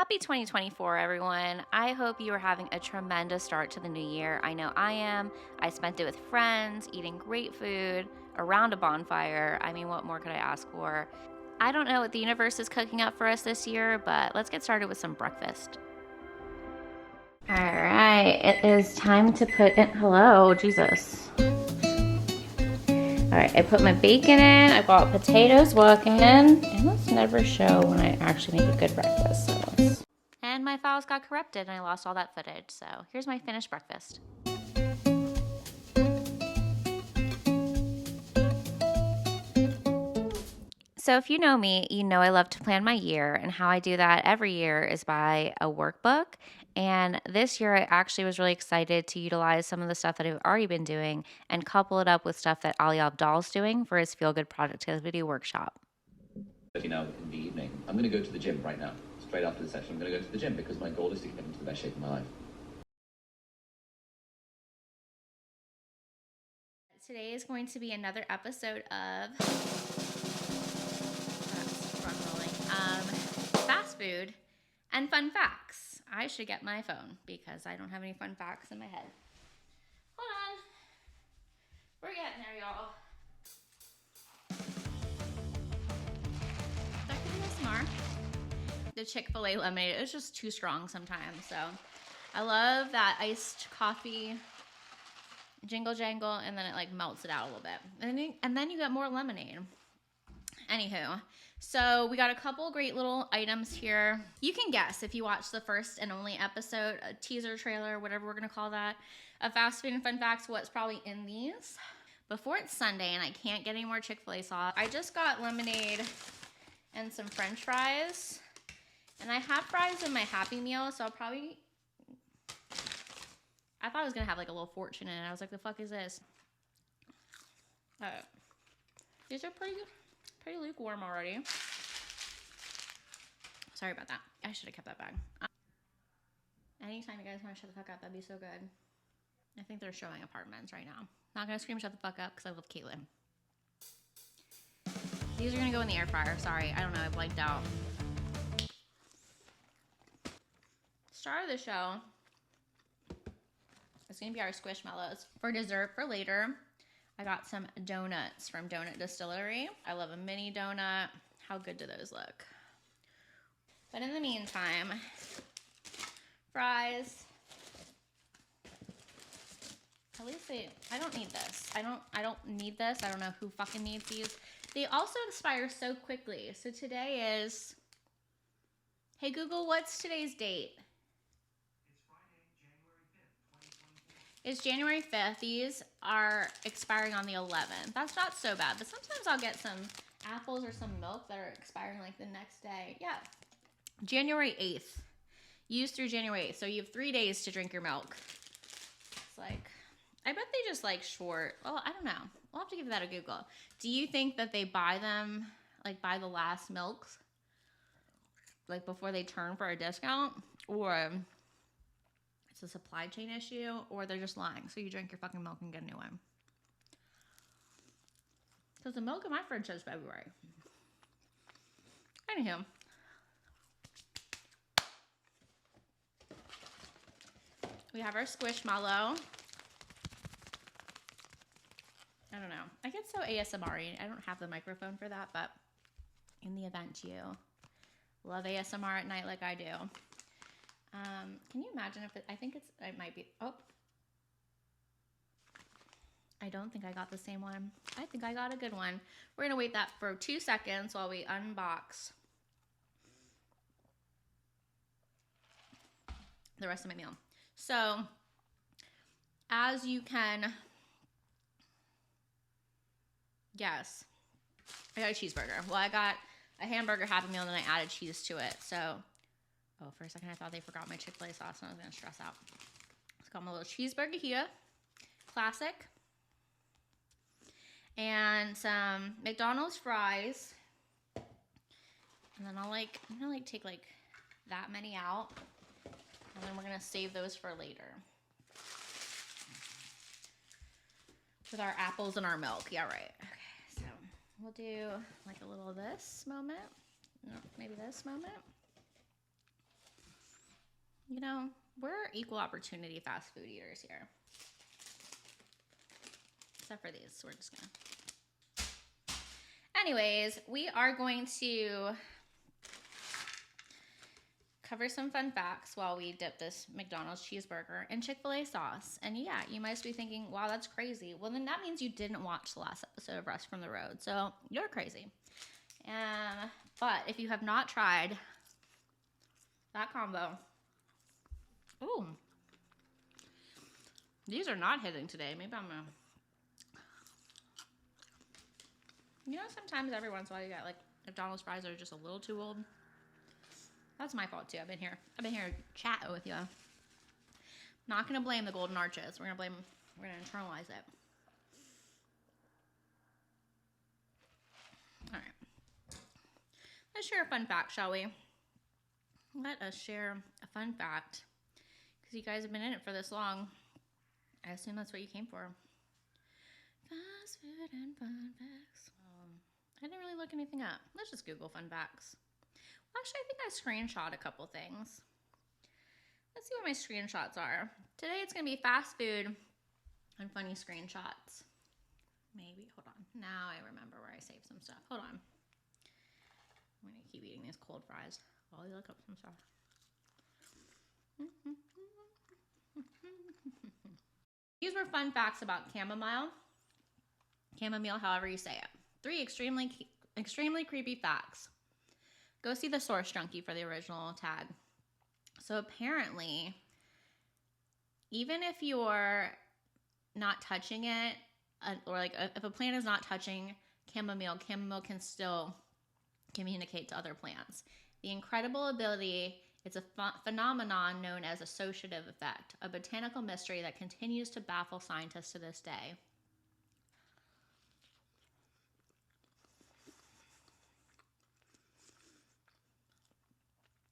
Happy 2024, everyone. I hope you are having a tremendous start to the new year. I know I am. I spent it with friends, eating great food, around a bonfire. I mean, what more could I ask for? I don't know what the universe is cooking up for us this year, but let's get started with some breakfast. All right, it is time to put in, hello, Jesus. All right, I put my bacon in, I bought potatoes walking in, and let's never show when I actually make a good breakfast. And my files got corrupted and I lost all that footage, so here's my finished breakfast. So if you know me, you know I love to plan my year, and how I do that every year is by a workbook. And this year I actually was really excited to utilize some of the stuff that I've already been doing and couple it up with stuff that Ali Abdal's doing for his Feel Good Productivity Workshop. Now in the evening, I'm going to go to the gym right now. Straight after the session, I'm going to go to the gym because my goal is to get into the best shape of my life. Today is going to be another episode of fast food and fun facts. I should get my phone because I don't have any fun facts in my head. Hold on. We're getting there, y'all. That could be smart. The Chick-fil-A lemonade is just too strong sometimes. So I love that iced coffee jingle jangle, and then it like melts it out a little bit. And then you get more lemonade. Anywho, so we got a couple great little items here. You can guess if you watch the first and only episode, a teaser trailer, whatever we're gonna call that, of Fast Food and Fun Facts, what's probably in these. Before it's Sunday and I can't get any more Chick-fil-A sauce, I just got lemonade and some French fries. And I have fries in my Happy Meal, so I'll probably... I thought I was gonna have like a little fortune in it. I was like, the fuck is this? These are pretty lukewarm already. Sorry about that. I should have kept that bag. Anytime you guys want to shut the fuck up, that'd be so good. I think they're showing apartments right now. Not gonna scream shut the fuck up because I love Caitlin. These are gonna go in the air fryer. Sorry, I don't know, I blanked out. Star of the show. It's gonna be our Squishmallows. For dessert for later, I got some donuts from Donut Distillery. I love a mini donut. How good do those look? But in the meantime, fries. At least I don't need this. I don't need this. I don't know who fucking needs these. They also expire so quickly. So today is, hey Google, what's today's date? It's January 5th. These are expiring on the 11th. That's not so bad, but sometimes I'll get some apples or some milk that are expiring like the next day. Yeah, January 8th. Use through January 8th. So you have 3 days to drink your milk. It's like, I bet they just like short. Well, I don't know. We'll have to give that a Google. Do you think that they buy them, like buy the last milks, like before they turn for a discount? Or it's a supply chain issue, or they're just lying. So you drink your fucking milk and get a new one. Because the milk in my fridge says February. Anywho. We have our Squishmallow. I don't know. I get so ASMR-y. I don't have the microphone for that, but in the event you love ASMR at night like I do. Can you imagine if it might be, oh. I don't think I got the same one. I think I got a good one. We're gonna wait that for 2 seconds while we unbox the rest of my meal. So, as you can guess, I got a cheeseburger. Well, I got a hamburger Happy Meal and then I added cheese to it, so. Oh, for a second I thought they forgot my Chick-fil-A sauce and I was gonna stress out. It's got my little cheeseburger here, classic. And some McDonald's fries. And then I'm gonna take like that many out. And then we're gonna save those for later. With our apples and our milk, yeah, right. Okay, so we'll do like a little of this moment. No, maybe this moment. You know, we're equal opportunity fast food eaters here. Except for these, so we're just gonna. Anyways, we are going to cover some fun facts while we dip this McDonald's cheeseburger in Chick-fil-A sauce. And yeah, you might be thinking, wow, that's crazy. Well, then that means you didn't watch the last episode of Rust from the Road. So you're crazy. But if you have not tried that combo, ooh, these are not hitting today. Maybe I'm gonna, you know, sometimes every once in a while you got like McDonald's fries that are just a little too old. That's my fault too. I've been here chatting with you. Not gonna blame the golden arches. We're gonna internalize it. All right. Let's share a fun fact, shall we? Let us share a fun fact. Because you guys have been in it for this long. I assume that's what you came for. Fast food and fun facts. I didn't really look anything up. Let's just Google fun facts. Actually, I think I screenshot a couple things. Let's see what my screenshots are. Today it's going to be fast food and funny screenshots. Maybe. Hold on. Now I remember where I saved some stuff. Hold on. I'm going to keep eating these cold fries while you look up some stuff. These were fun facts about chamomile, however you say it. 3 extremely creepy facts. Go see the source junkie for the original tag. So apparently, even if you're not touching it, or like if a plant is not touching chamomile can still communicate to other plants. The incredible ability, it's a phenomenon known as associative effect, a botanical mystery that continues to baffle scientists to this day.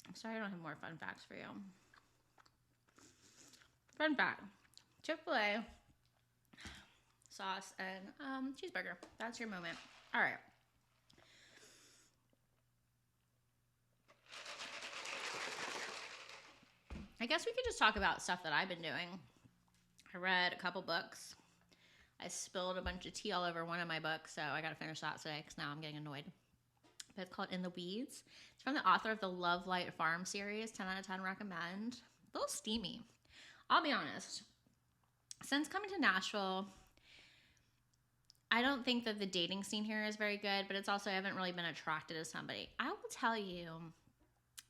I'm sorry I don't have more fun facts for you. Fun fact, Chick-fil-A sauce and cheeseburger. That's your moment. All right. I guess we could just talk about stuff that I've been doing. I read a couple books. I spilled a bunch of tea all over one of my books, so I got to finish that today because now I'm getting annoyed. But it's called In the Weeds. It's from the author of the Love Light Farm series. 10 out of 10 recommend. A little steamy. I'll be honest. Since coming to Nashville, I don't think that the dating scene here is very good, but it's also I haven't really been attracted to somebody. I will tell you,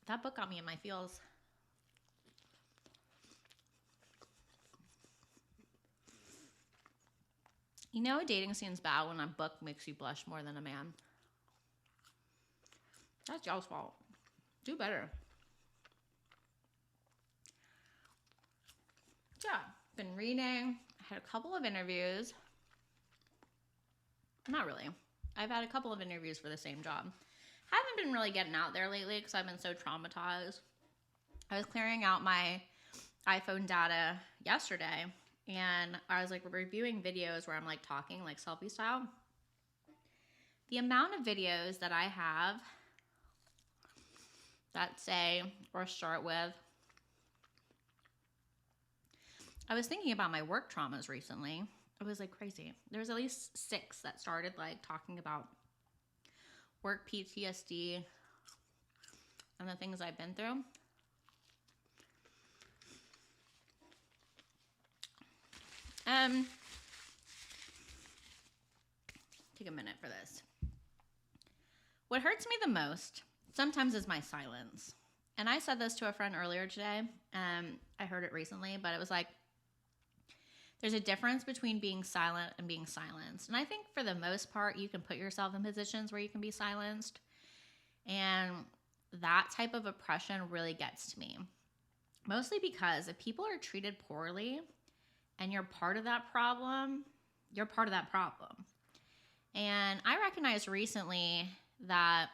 that book got me in my feels. You know a dating scene's bad when a book makes you blush more than a man. That's y'all's fault. Do better. Yeah, been reading. I had a couple of interviews. Not really. I've had a couple of interviews for the same job. Haven't been really getting out there lately because I've been so traumatized. I was clearing out my iPhone data yesterday, and I was like reviewing videos where I'm like talking like selfie style. The amount of videos that I have that say or start with, I was thinking about my work traumas recently. It was like crazy. There's at least 6 that started like talking about work PTSD and the things I've been through. Take a minute for this. What hurts me the most sometimes is my silence. And I said this to a friend earlier today. I heard it recently, but it was like, there's a difference between being silent and being silenced. And I think for the most part, you can put yourself in positions where you can be silenced. And that type of oppression really gets to me. Mostly because if people are treated poorly and you're part of that problem, you're part of that problem. And I recognized recently that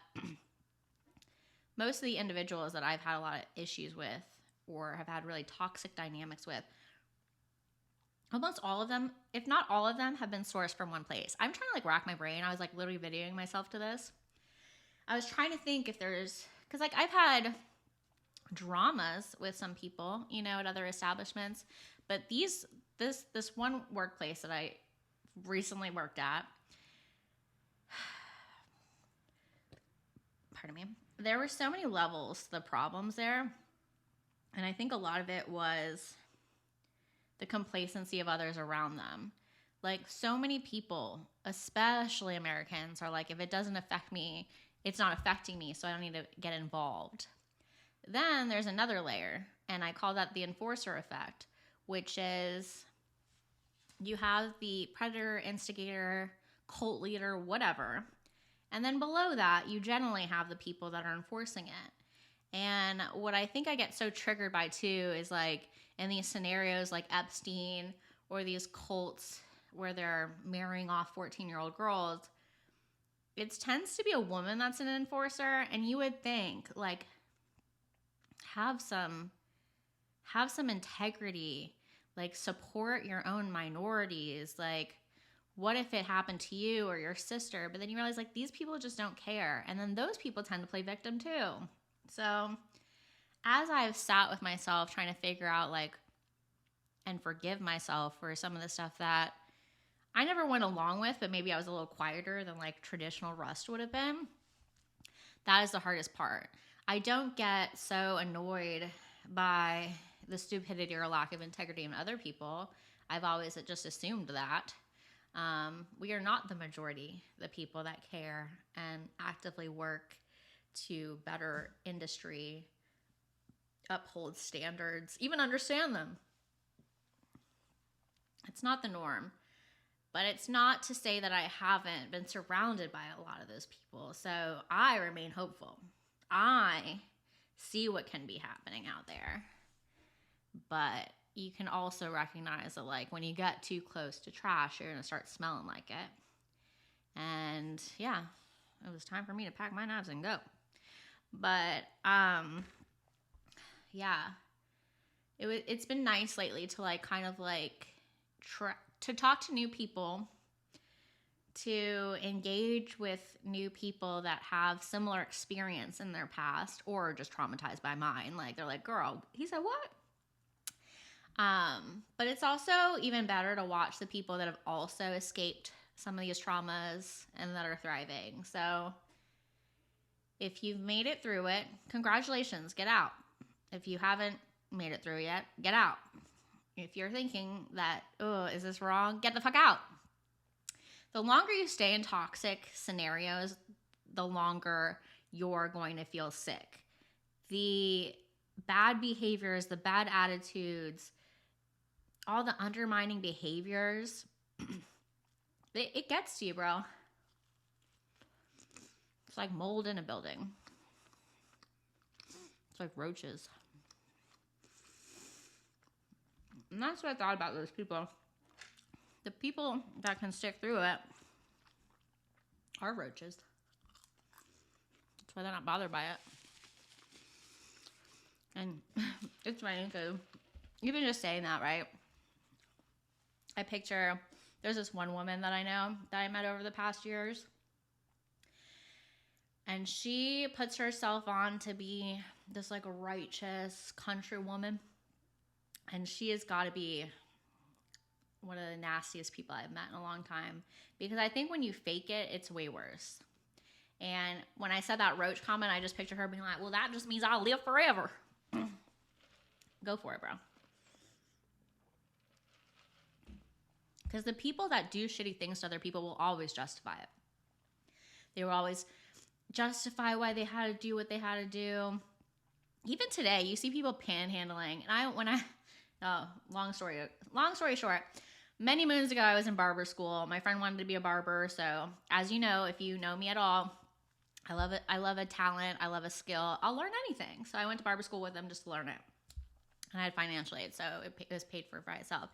most of the individuals that I've had a lot of issues with or have had really toxic dynamics with, almost all of them, if not all of them, have been sourced from one place. I'm trying to like rack my brain. I was like literally videoing myself to this. I was trying to think if there's, because like I've had dramas with some people, you know, at other establishments. But this one workplace that I recently worked at, pardon me, there were so many levels to the problems there. And I think a lot of it was the complacency of others around them. Like, so many people, especially Americans, are like, if it doesn't affect me, it's not affecting me, so I don't need to get involved. Then there's another layer, and I call that the enforcer effect, which is you have the predator, instigator, cult leader, whatever. And then below that, you generally have the people that are enforcing it. And what I think I get so triggered by too is like in these scenarios like Epstein or these cults where they're marrying off 14-year-old girls, it tends to be a woman that's an enforcer. And you would think, like, have some integrity, like support your own minorities. Like, what if it happened to you or your sister? But then you realize, like, these people just don't care. And then those people tend to play victim too. So as I've sat with myself trying to figure out, like, and forgive myself for some of the stuff that I never went along with, but maybe I was a little quieter than like traditional Rust would have been, that is the hardest part. I don't get so annoyed by the stupidity or lack of integrity in other people. I've always just assumed that. We are not the majority, the people that care and actively work to better industry, uphold standards, even understand them. It's not the norm. But it's not to say that I haven't been surrounded by a lot of those people. So I remain hopeful. I see what can be happening out there. But you can also recognize that, like, when you get too close to trash, you're going to start smelling like it. And yeah, it was time for me to pack my knives and go. But yeah, it's been nice lately to like kind of like to talk to new people, to engage with new people that have similar experience in their past or just traumatized by mine. Like, they're like, girl, he said what? But it's also even better to watch the people that have also escaped some of these traumas and that are thriving. So if you've made it through it, congratulations, get out. If you haven't made it through yet, get out. If you're thinking that, oh, is this wrong? Get the fuck out. The longer you stay in toxic scenarios, the longer you're going to feel sick. The bad behaviors, the bad attitudes, all the undermining behaviors, it gets to you, bro. It's like mold in a building. It's like roaches. And that's what I thought about those people. The people that can stick through it are roaches. That's why they're not bothered by it. And it's funny because even just saying that, right? I picture, there's this one woman that I know that I met over the past years. And she puts herself on to be this like righteous country woman. And she has got to be one of the nastiest people I've met in a long time. Because I think when you fake it, it's way worse. And when I said that roach comment, I just picture her being like, well, that just means I'll live forever. Go for it, bro. Because the people that do shitty things to other people will always justify it. They will always justify why they had to do what they had to do. Even today, you see people panhandling. And long story short, many moons ago, I was in barber school. My friend wanted to be a barber. So as you know, if you know me at all, I love it. I love a talent. I love a skill. I'll learn anything. So I went to barber school with them just to learn it. And I had financial aid, so it was paid for by itself.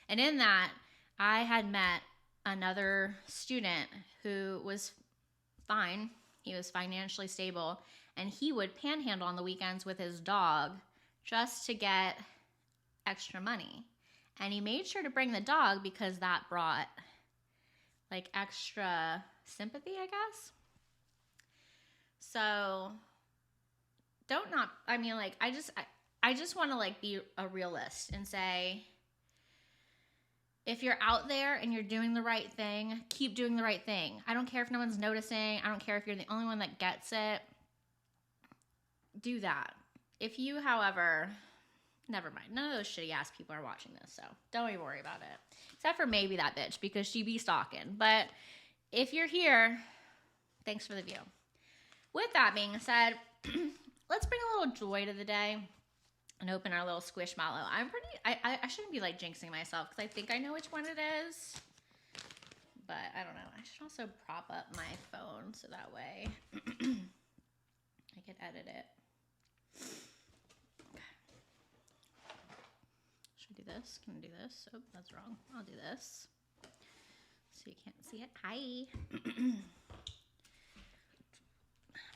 And in that, I had met another student who was fine. He was financially stable. And he would panhandle on the weekends with his dog just to get extra money. And he made sure to bring the dog because that brought like extra sympathy, I guess. So don't not. I mean, like I just want to like be a realist and say, if you're out there and you're doing the right thing, keep doing the right thing. I don't care if no one's noticing. I don't care if you're the only one that gets it. Do that. If you, however, never mind. None of those shitty ass people are watching this, so don't even worry about it. Except for maybe that bitch, because she be stalking. But if you're here, thanks for the view. With that being said, let's bring a little joy to the day and open our little squishmallow. I shouldn't be like jinxing myself because I think I know which one it is. But I don't know. I should also prop up my phone so that way I can edit it. Okay. Should I do this? Can I do this? Oh, that's wrong. I'll do this. So you can't see it. Hi. I'm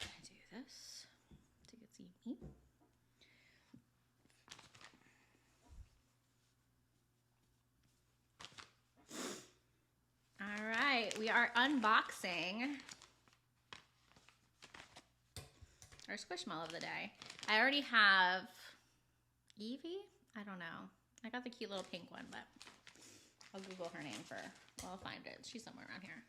gonna do this so you can see me. All right, we are unboxing our Squishmallow of the day. I already have Evie? I don't know. I got the cute little pink one, but I'll Google her name for, well, I'll find it. She's somewhere around here.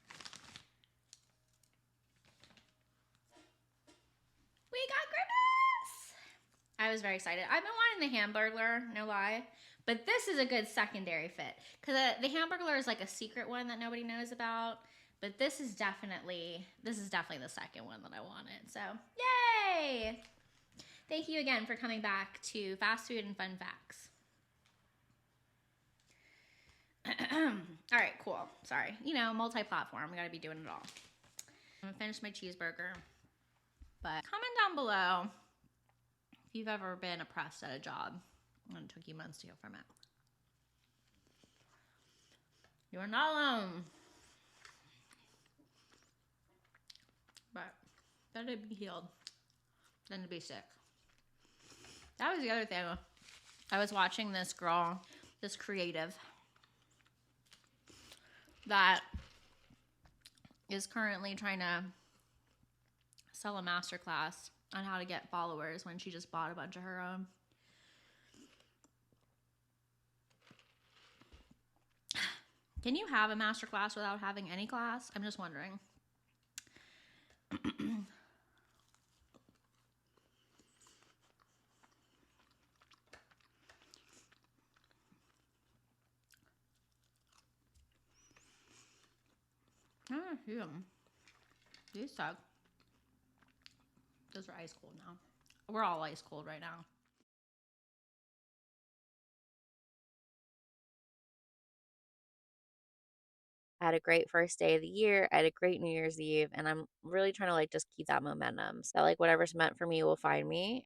We got Grimace! I was very excited. I've been wanting the Hamburglar, no lie. But this is a good secondary fit. Because the Hamburglar is like a secret one that nobody knows about. But this is definitely the second one that I wanted. So, yay! Thank you again for coming back to Fast Food and Fun Facts. All right, cool. Sorry. You know, multi-platform. We got to be doing it all. I'm going to finish my cheeseburger. But comment down below if you've ever been oppressed at a job and it took you months to heal from it. You are not alone. But better to be healed than to be sick. That was the other thing. I was watching this girl, this creative, that is currently trying to sell a masterclass on how to get followers when she just bought a bunch of her own. Can you have a masterclass without having any class? I'm just wondering. Yeah. These suck. Those are ice cold now. We're all ice cold right now. I had a great first day of the year. I had a great New Year's Eve, and I'm really trying to like just keep that momentum. So like whatever's meant for me will find me.